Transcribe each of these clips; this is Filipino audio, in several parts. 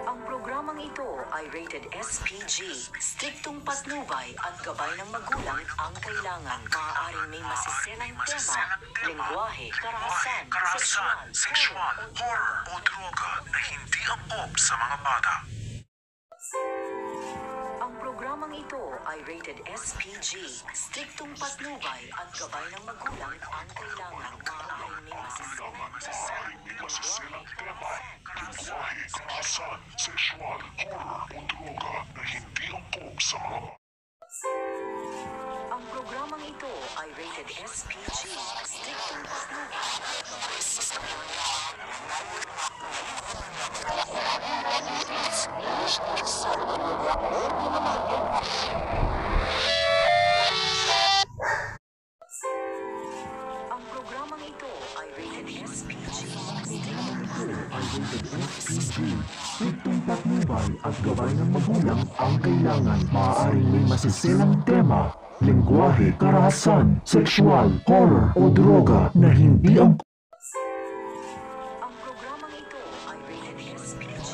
Ang programang ito ay rated SPG. Striktong patnubay at gabay ng magulang ang kailangan. Maaaring may masiselang tema, lengguwahe, karahasan, sexual, horror o droga na hindi angkop sa mga bata. Ang programang ito ay rated SPG. Striktong patnubay at gabay ng magulang ang kailangan. Maaaring may masiselang tema, Lengguwahe, karahasan, sexual, horror o droga na hindi angkop sa mga bata. Ang programang ito ay rated SPG. Striktong patnubay at gabay ng Ang programang ito ay rated SPG. Striktong patnubay at gabay ng magulang ang kailangan. Maaaring may masiselang tema, lengguwahe, karahasan, sexual, horror o droga na hindi ang Ang programang ito ay rated SPG.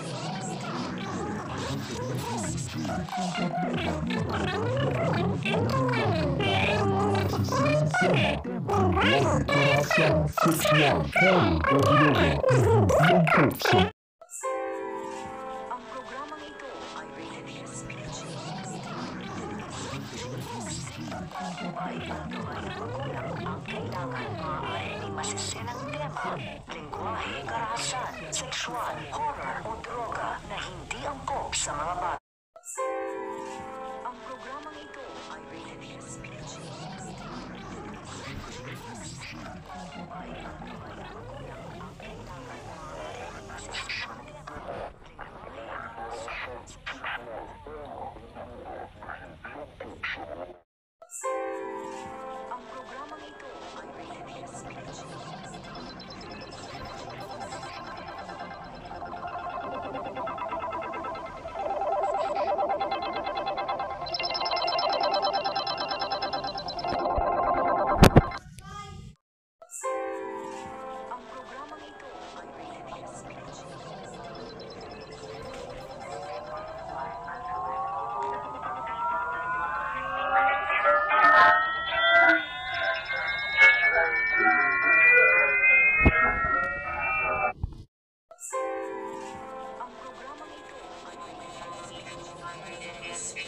karahasan, sexual, horror o droga na hindi ang sa Ang programang ito ay rated SPG. Ay ang gabay ng magulang ang kailangan. Maaaring may masiselang tema, lengguwahe, karahasan, sexual, horror o droga na hindi angkop sa mga bata. Ang programang ito ay rated SPG. Ay ang gabay ng magulang ang kailangan. Maaaring may masiselang tema, lengguwahe, karahasan, Ang programang ito ay rated SPG. Ang programang ito ay rated SPG. Ang programang ito ay rated SPG.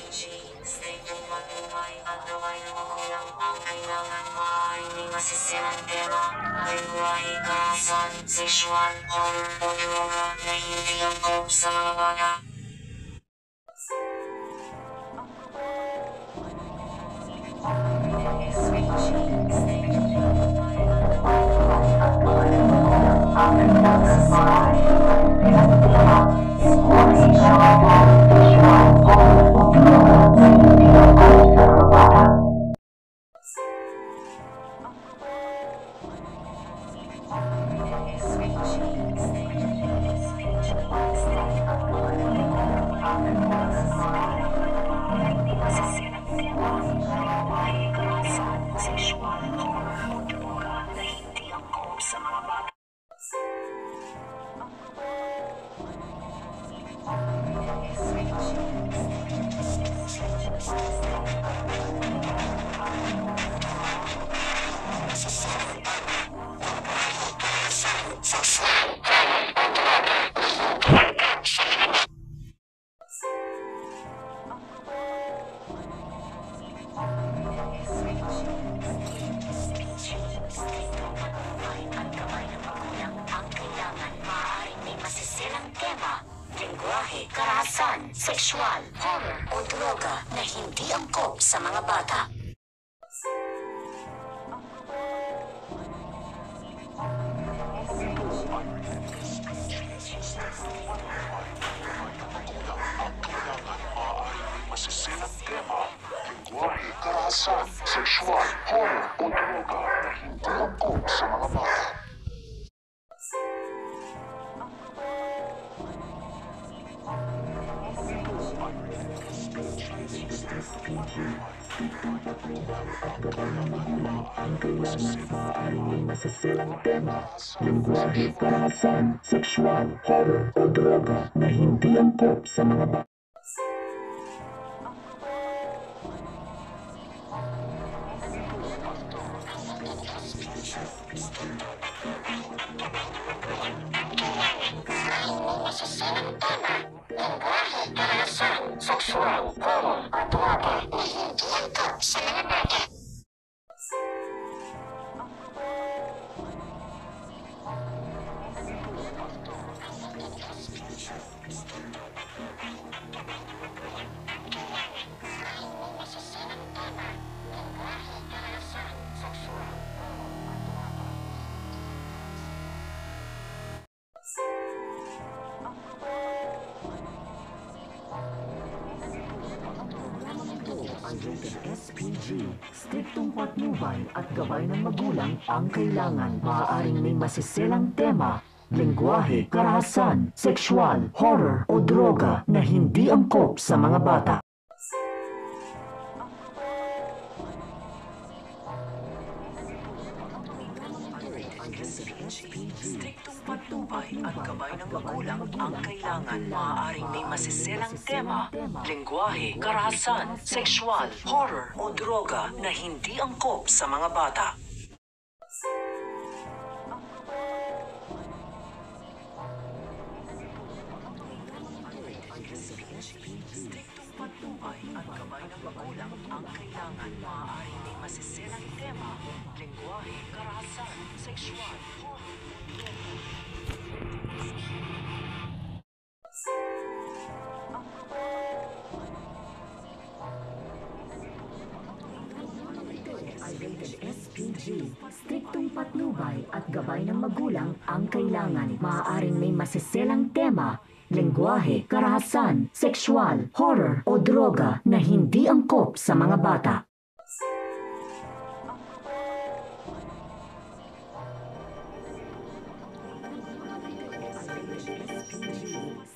Striktong patnubay at gabay ng magulang ang kailangan. Maaaring may masiselang tema, lengguwahe, karahasan, sexual, horror o droga na hindi angkop sa mga bata. Ang programang ito ay rated SPG. Striktong patnubay at gabay ng magulang ang kailangan. Lengguwahe, karahasan, sexual, horror o droga na hindi angkop sa mga bata. Masiselang tema, lengguwahe, karahasan, sexual, horror o droga na hindi angkop sa mga bata. Masiselang tema, lingwahe, karahasan, sexual, horror o droga na hindi angkop sa mga Sexual, horror, o droga na hindi angkop sa mga bata. Ang rated SPG, striktong patnubay at gabay ng magulang ang kailangan. Maaaring may masiselang tema, lengguwahe, karahasan, sexual, horror o droga na hindi angkop sa mga bata. Striktong patnubay at gabay ng magulang ang kailangan. Maaaring may masiselang tema, lengguwahe, karahasan, sexual, horror o droga na hindi angkop sa mga bata. Striktong patnubay at gabay ng magulang ang kailangan. Maaaring may masiselang tema, lengguwahe, karahasan, sexual, horror o droga. Ay rated SPG. Striktong patnubay at gabay ng magulang ang kailangan. Maaaring may masiselang tema, lengguwahe, karahasan, sexual, horror o droga na hindi angkop sa mga bata.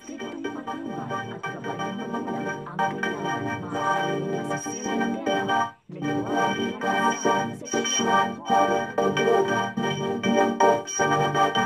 Striktong patnubay at gabay ng magulang ang kailangan. Maaaring may masiselang tema, lengguwahe, karahasan, sexual, horror o droga na hindi angkop sa mga bata.